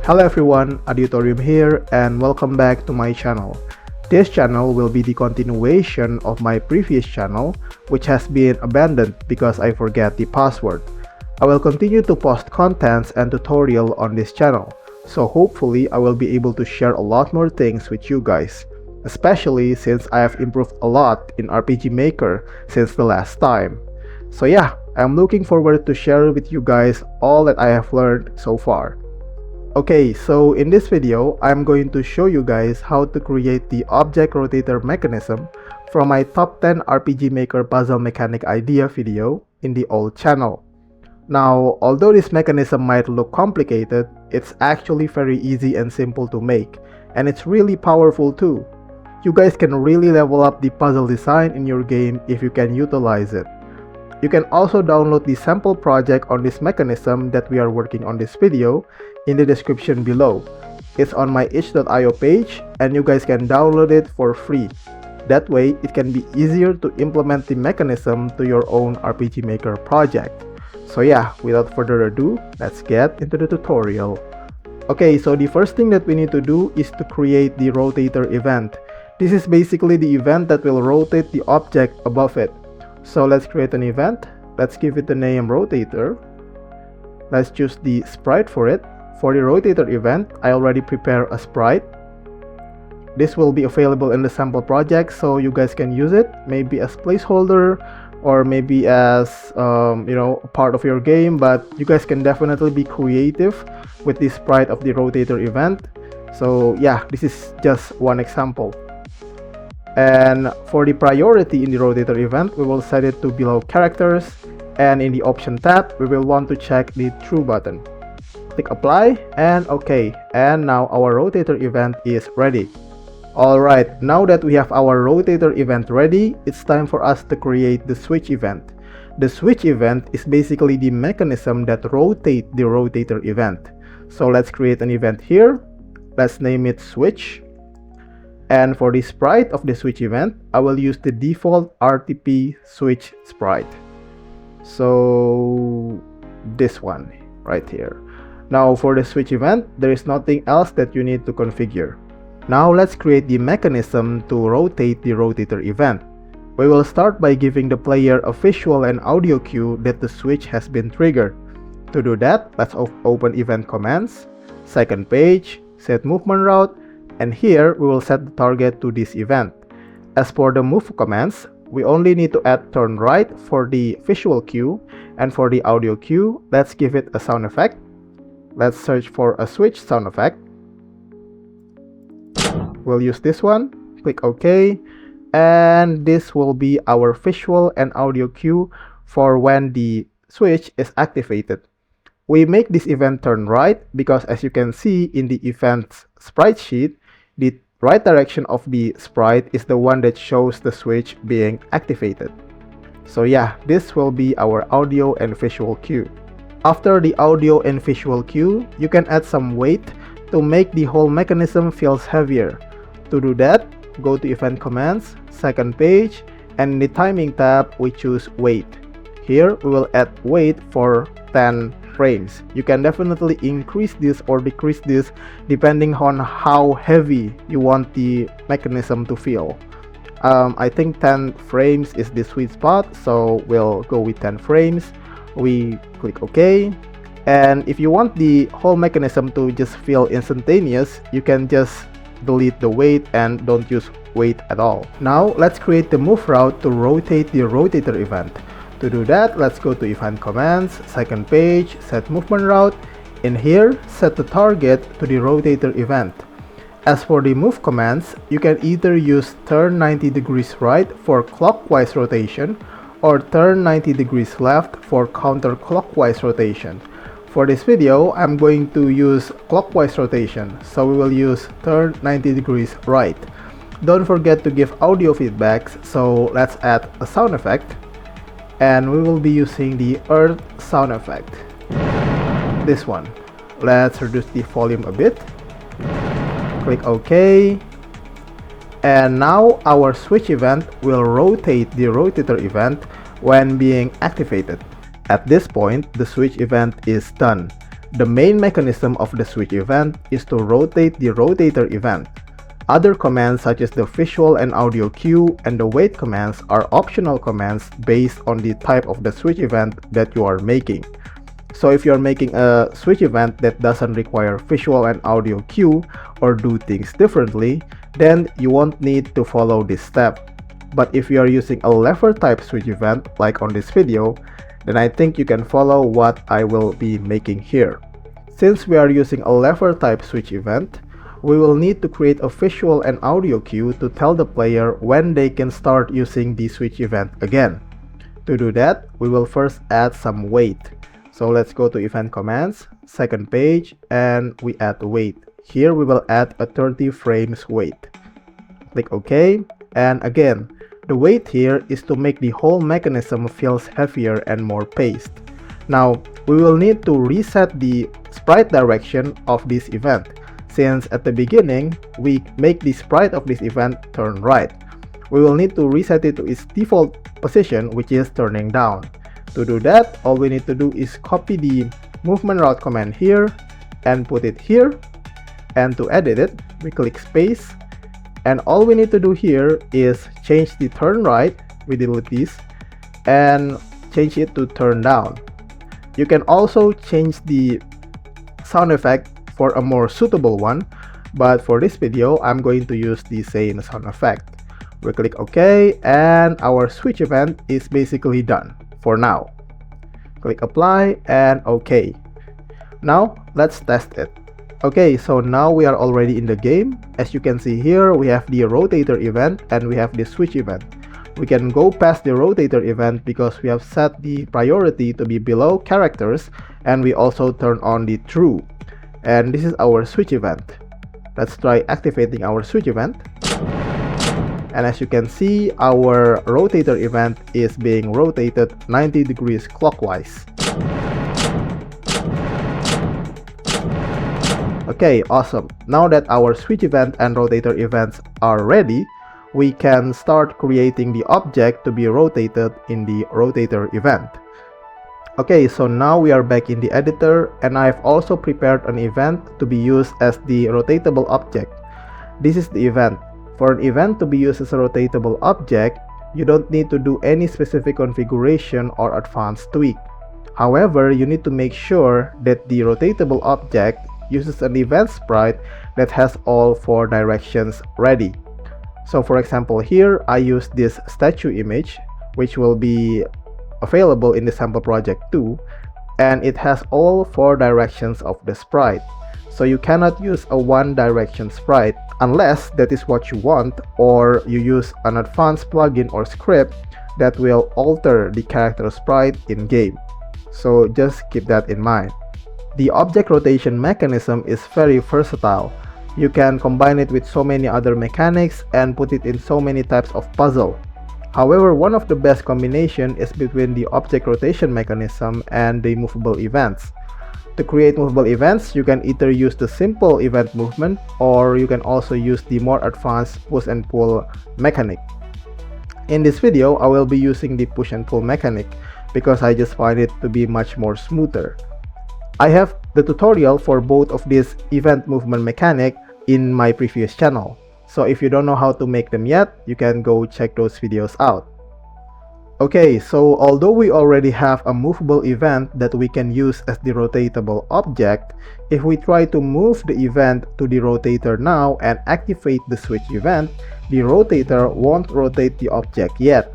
Hello everyone, Auditorium here and welcome back to my channel. This channel will be the continuation of my previous channel, which has been abandoned because I forget the password. I will continue to post contents and tutorial on this channel, so hopefully I will be able to share a lot more things with you guys, especially since I have improved a lot in RPG Maker since the last time. So yeah, I'm looking forward to share with you guys all that I have learned so far. Okay, so in this video, I'm going to show you guys how to create the object rotator mechanism from my top 10 RPG Maker puzzle mechanic idea video in the old channel. Now, although this mechanism might look complicated, it's actually very easy and simple to make, and it's really powerful too. You guys can really level up the puzzle design in your game if you can utilize it. You can also download the sample project on this mechanism that we are working on this video in the description below. It's on my itch.io page and you guys can download it for free. That way, it can be easier to implement the mechanism to your own RPG Maker project. So yeah, without further ado, let's get into the tutorial. Okay, so the first thing that we need to do is to create the rotator event. This is basically the event that will rotate the object above it. So let's create an event. Let's give it the name rotator. Let's choose the sprite for it. For the rotator event, I already prepared a sprite. This will be available in the sample project, so you guys can use it maybe as placeholder or maybe as a part of your game, but you guys can definitely be creative with the sprite of the rotator event. So yeah, this is just one example. And for the priority in the rotator event, we will set it to below characters, and in the option tab we will want to check the true button. Click apply and OK, and now our rotator event is ready. Alright, now that we have our rotator event ready, it's time for us to create the switch event. The switch event is basically the mechanism that rotates the rotator event. So let's create an event here. Let's name it switch. And for the sprite of the switch event, I will use the default RTP switch sprite. So this one right here. Now for the switch event, there is nothing else that you need to configure. Now let's create the mechanism to rotate the rotator event. We will start by giving the player a visual and audio cue that the switch has been triggered. To do that, let's open event commands, second page, set movement route, and here we will set the target to this event. As for the move commands, we only need to add turn right for the visual cue, and for the audio cue, let's give it a sound effect. Let's search for a switch sound effect. We'll use this one, click OK, and this will be our visual and audio cue for when the switch is activated. We make this event turn right because, as you can see in the event's sprite sheet, the right direction of the sprite is the one that shows the switch being activated. So yeah, this will be our audio and visual cue. After the audio and visual cue, you can add some weight to make the whole mechanism feels heavier. To do that, go to event commands, second page, and in the timing tab, we choose weight. Here, we will add weight for 10 frames. You can definitely increase this or decrease this depending on how heavy you want the mechanism to feel. I think 10 frames is the sweet spot, so we'll go with 10 frames. We click OK, and if you want the whole mechanism to just feel instantaneous, you can just delete the weight and don't use weight at all. Now let's create the move route to rotate the rotator event. To do that, let's go to event commands, second page, set movement route. In here, set the target to the rotator event. As for the move commands, you can either use turn 90 degrees right for clockwise rotation or turn 90 degrees left for counterclockwise rotation. For this video, I'm going to use clockwise rotation, so we will use turn 90 degrees right. Don't forget to give audio feedbacks, so let's add a sound effect. And we will be using the earth sound effect. This one. Let's reduce the volume a bit. Click OK. And now our switch event will rotate the rotator event when being activated. At this point, the switch event is done. The main mechanism of the switch event is to rotate the rotator event. Other commands such as the visual and audio cue and the wait commands are optional commands based on the type of the switch event that you are making. So if you are making a switch event that doesn't require visual and audio cue or do things differently, then you won't need to follow this step. But if you are using a lever type switch event like on this video, then I think you can follow what I will be making here. Since we are using a lever type switch event, we will need to create a visual and audio cue to tell the player when they can start using the switch event again. To do that, we will first add some wait. So let's go to event commands, second page, and we add wait. Here we will add a 30 frames wait. Click OK, and again, the wait here is to make the whole mechanism feels heavier and more paced. Now, we will need to reset the sprite direction of this event, since at the beginning, we make the sprite of this event turn right. We will need to reset it to its default position, which is turning down. To do that, all we need to do is copy the movement route command here and put it here. And to edit it, we click space. And all we need to do here is change the turn right, we delete this, and change it to turn down. You can also change the sound effect for a more suitable one, but for this video, I'm going to use the same sound effect. We click OK, and our switch event is basically done for now. Click apply and OK. Now let's test it. Okay, so now we are already in the game. As you can see here, we have the rotator event and we have the switch event. We can go past the rotator event because we have set the priority to be below characters, and we also turn on the true. And this is our switch event. Let's try activating our switch event. And as you can see, our rotator event is being rotated 90 degrees clockwise. Okay, awesome. Now that our switch event and rotator events are ready, we can start creating the object to be rotated in the rotator event. Okay, so now we are back in the editor, and I've also prepared an event to be used as the rotatable object. This is the event. For an event to be used as a rotatable object, you don't need to do any specific configuration or advanced tweak. However, you need to make sure that the rotatable object uses an event sprite that has all 4 directions ready. So for example, here I use this statue image, which will be available in the sample project too, and it has all 4 directions of the sprite. So you cannot use a one direction sprite unless that is what you want, or you use an advanced plugin or script that will alter the character sprite in game. So just keep that in mind. The object rotation mechanism is very versatile. You can combine it with so many other mechanics and put it in so many types of puzzle. However, one of the best combination is between the object rotation mechanism and the movable events. To create movable events, you can either use the simple event movement, or you can also use the more advanced push and pull mechanic. In this video, I will be using the push and pull mechanic because I just find it to be much more smoother. I have the tutorial for both of these event movement mechanic in my previous channel. So if you don't know how to make them yet, you can go check those videos out. Okay, so although we already have a movable event that we can use as the rotatable object, if we try to move the event to the rotator now and activate the switch event, the rotator won't rotate the object yet.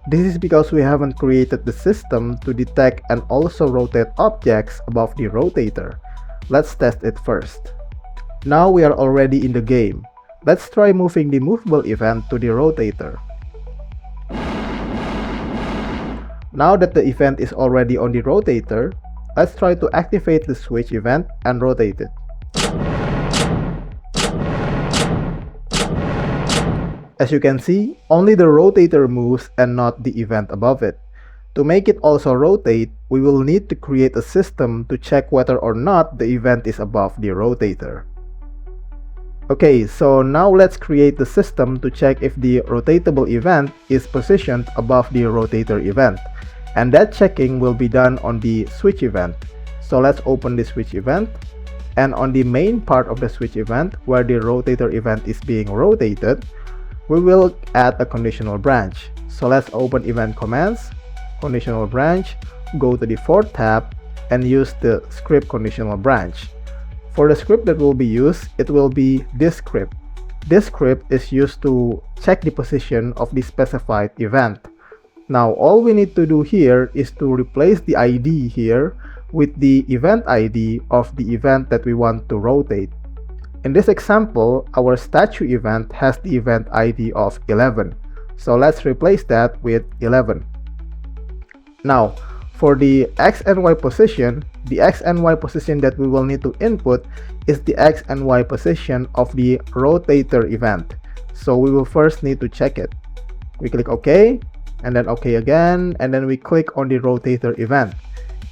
This is because we haven't created the system to detect and also rotate objects above the rotator. Let's test it first. Now we are already in the game. Let's try moving the movable event to the rotator. Now that the event is already on the rotator, let's try to activate the switch event and rotate it. As you can see, only the rotator moves and not the event above it. To make it also rotate, we will need to create a system to check whether or not the event is above the rotator. Okay, so now let's create the system to check if the rotatable event is positioned above the rotator event. And that checking will be done on the switch event. So let's open the switch event, and on the main part of the switch event where the rotator event is being rotated, we will add a conditional branch. So let's open event commands, conditional branch, go to the fourth tab and use the script conditional branch. For the script that will be used, it will be this script. This script is used to check the position of the specified event. Now all we need to do here is to replace the ID here with the event ID of the event that we want to rotate. In this example, our statue event has the event ID of 11. So let's replace that with 11. Now, for the X and Y position, the X and Y position that we will need to input is the X and Y position of the rotator event. So we will first need to check it. We click OK, and then OK again, and then we click on the rotator event.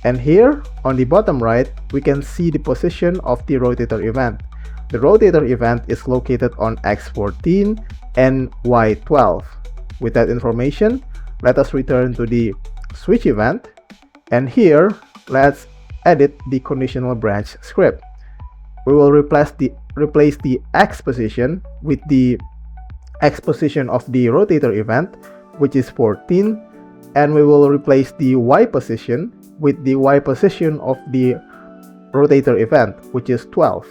And here, on the bottom right, we can see the position of the rotator event. The rotator event is located on X14 and Y12. With that information, let us return to the switch event, and here, let's edit the conditional branch script. We will replace the X position with the X position of the rotator event, which is 14, and we will replace the Y position with the Y position of the rotator event, which is 12.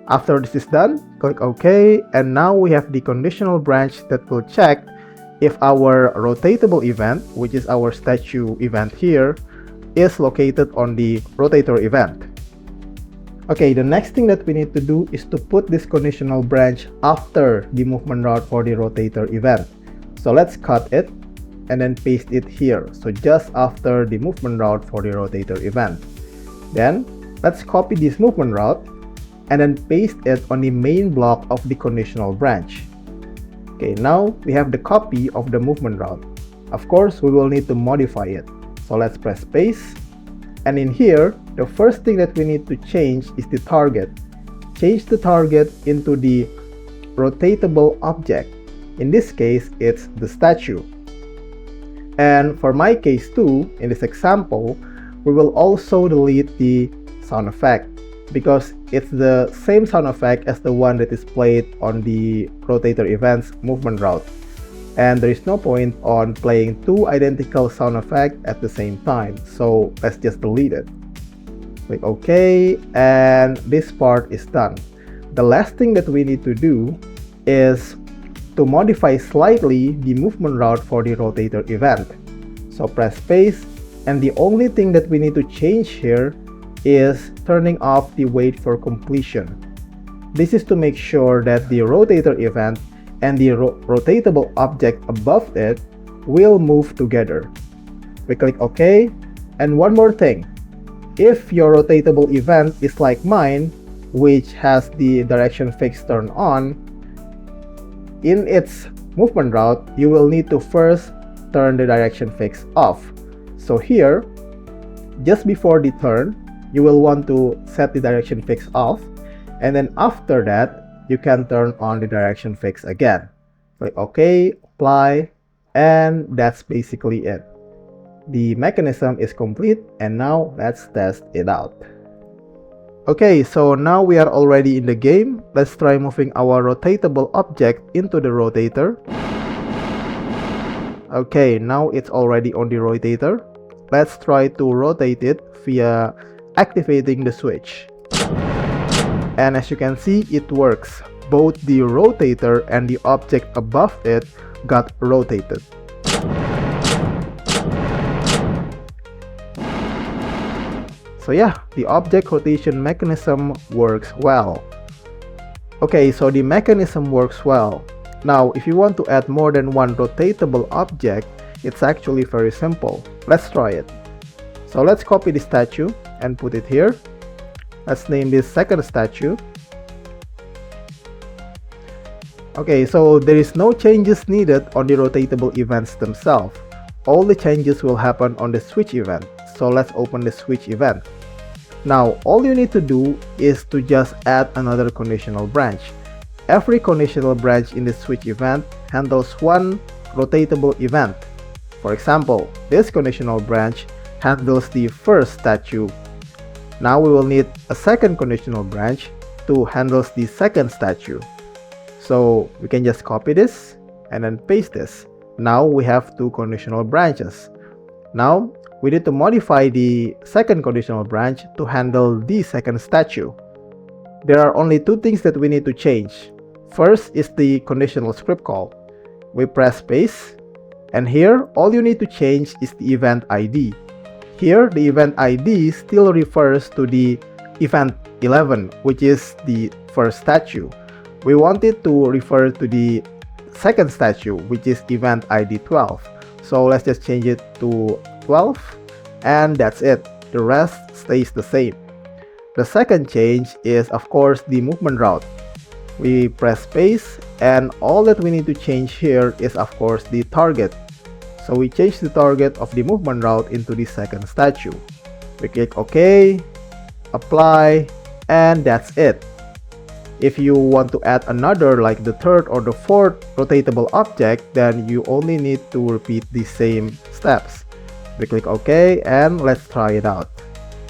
After this is done, click OK, and now we have the conditional branch that will check if our rotatable event, which is our statue event here, is located on the rotator event. Okay, the next thing that we need to do is to put this conditional branch after the movement route for the rotator event. So let's cut it and then paste it here. So just after the movement route for the rotator event. Then let's copy this movement route and then paste it on the main block of the conditional branch. Okay, now we have the copy of the movement route. Of course, we will need to modify it. So let's press space. And in here, the first thing that we need to change is the target. Change the target into the rotatable object. In this case, it's the statue. And for my case too, in this example, we will also delete the sound effect, because it's the same sound effect as the one that is played on the rotator event's movement route, and there is no point on playing two identical sound effects at the same time, so let's just delete it. Click OK, and this part is done. The last thing that we need to do is to modify slightly the movement route for the rotator event. So press space, and the only thing that we need to change here is turning off the wait for completion. This is to make sure that the rotator event and the rotatable object above it will move together. We click OK, and one more thing. If your rotatable event is like mine, which has the direction fix turned on, in its movement route, you will need to first turn the direction fix off. So here, just before the turn, you will want to set the direction fix off, and then after that, you can turn on the direction fix again. Click OK, apply, and that's basically it. The mechanism is complete, and now let's test it out. Okay, so now we are already in the game. Let's try moving our rotatable object into the rotator. Okay, now it's already on the rotator. Let's try to rotate it via activating the switch. And as you can see, it works. Both the rotator and the object above it got rotated. So yeah, the object rotation mechanism works well. Okay, so the mechanism works well. Now, if you want to add more than one rotatable object, it's actually very simple. Let's try it. So let's copy the statue and put it here. Let's name this second statue. Okay, so there is no changes needed on the rotatable events themselves. All the changes will happen on the switch event. So let's open the switch event. Now, all you need to do is to just add another conditional branch. Every conditional branch in the switch event handles one rotatable event. For example, this conditional branch handles the first statue. Now we will need a second conditional branch to handles the second statue. So we can just copy this and then paste this. Now we have two conditional branches. Now we need to modify the second conditional branch to handle the second statue. There are only two things that we need to change. First is the conditional script call. We press space, and here all you need to change is the event ID. Here the event ID still refers to the event 11, which is the first statue. We want it to refer to the second statue, which is event ID 12. So let's just change it to 12, and that's it. The rest stays the same. The second change is, of course, the movement route. We press space, and all that we need to change here is, of course, the target. So we change the target of the movement route into the second statue. We click OK, apply, and that's it. If you want to add another, like the third or the fourth rotatable object, then you only need to repeat the same steps. We click OK, and let's try it out.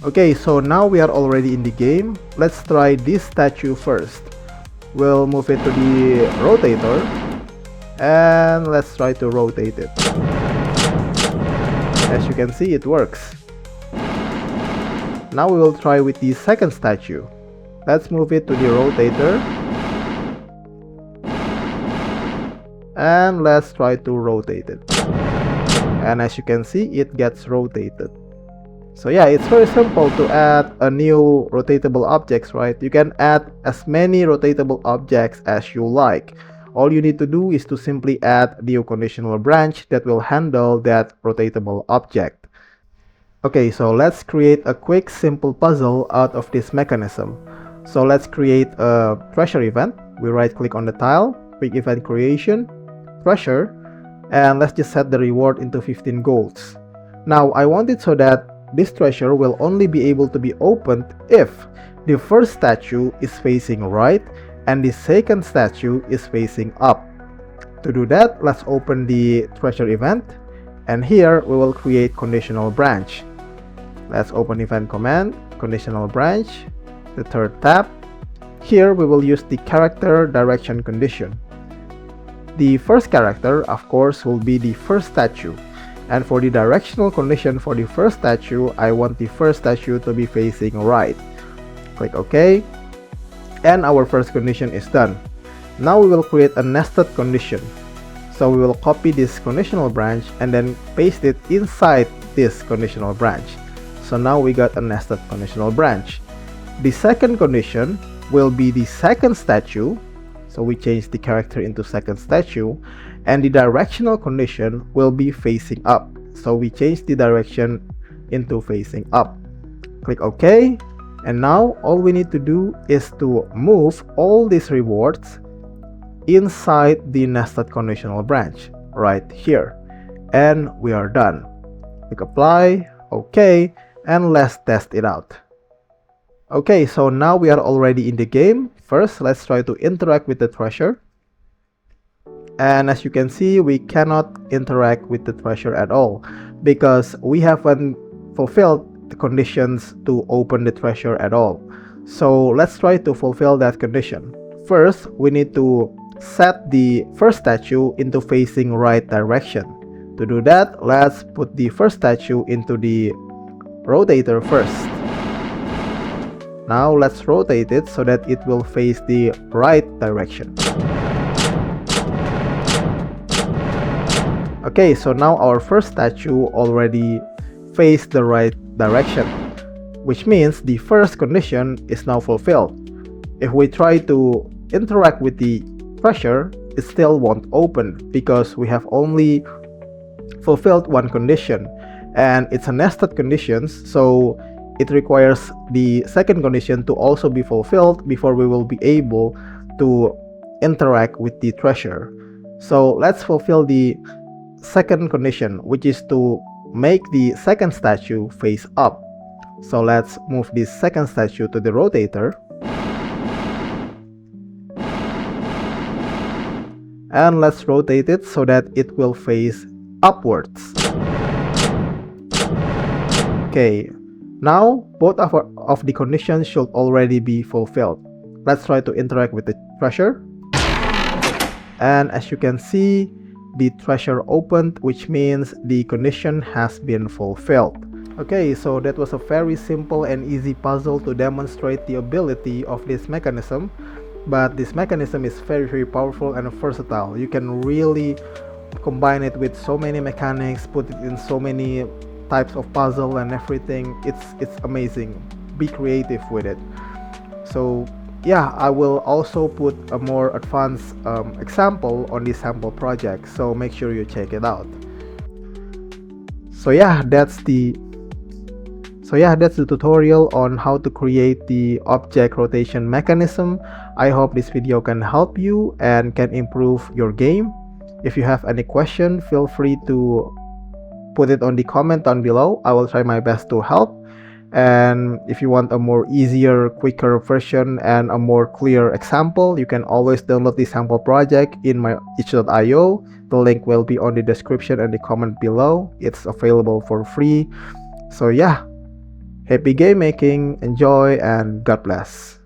Okay, so now we are already in the game. Let's try this statue first. We'll move it to the rotator, and let's try to rotate it. As you can see, it works. Now we will try with the second statue. Let's move it to the rotator, and let's try to rotate it. And as you can see, it gets rotated. So yeah, it's very simple to add a new rotatable objects, right? You can add as many rotatable objects as you like. All you need to do is to simply add a new conditional branch that will handle that rotatable object. Okay, so let's create a quick simple puzzle out of this mechanism. So let's create a treasure event. We right click on the tile, quick event creation, treasure, and let's just set the reward into 15 golds. Now I want it so that this treasure will only be able to be opened if the first statue is facing right and the second statue is facing up. To do that, let's open the treasure event, and here we will create conditional branch. Let's open event command, conditional branch, the third tab. Here we will use the character direction condition. The first character, of course, will be the first statue. And for the directional condition for the first statue, I want the first statue to be facing right. Click OK. And our first condition is done. Now we will create a nested condition. So we will copy this conditional branch and then paste it inside this conditional branch. So now we got a nested conditional branch. The second condition will be the second statue. So we change the character into second statue, and the directional condition will be facing up. So we change the direction into facing up. Click OK, and now all we need to do is to move all these rewards inside the nested conditional branch right here, and we are done. Click apply, OK, and let's test it out. Okay, so now we are already in the game. First, let's try to interact with the treasure. And as you can see, we cannot interact with the treasure at all because we haven't fulfilled the conditions to open the treasure at all. So let's try to fulfill that condition. First, we need to set the first statue into facing right direction. To do that, let's put the first statue into the rotator first. Now let's rotate it so that it will face the right direction. Okay, so now our first statue already faced the right direction, which means the first condition is now fulfilled. If we try to interact with the treasure, it still won't open because we have only fulfilled one condition, and it's a nested conditions, so it requires the second condition to also be fulfilled before we will be able to interact with the treasure. So let's fulfill the second condition, which is to make the second statue face up. So let's move this second statue to the rotator, and let's rotate it so that it will face upwards. Okay, now both of the conditions should already be fulfilled. Let's try to interact with the treasure. And as you can see, the treasure opened, which means the condition has been fulfilled. Okay, so that was a very simple and easy puzzle to demonstrate the ability of this mechanism. But this mechanism is very powerful and versatile. You can really combine it with so many mechanics, put it in so many types of puzzle and everything. It's amazing. Be creative with it. So yeah, I will also put a more advanced example on this sample project, so make sure you check it out. So yeah, that's the tutorial on how to create the object rotation mechanism. I hope this video can help you and can improve your game. If you have any question, feel free to put it on the comment down below. I will try my best to help. And if you want a more easier, quicker version and a more clear example, you can always download the sample project in my itch.io. The link will be on the description and the comment below. It's available for free. So yeah, happy game making, enjoy, and God bless.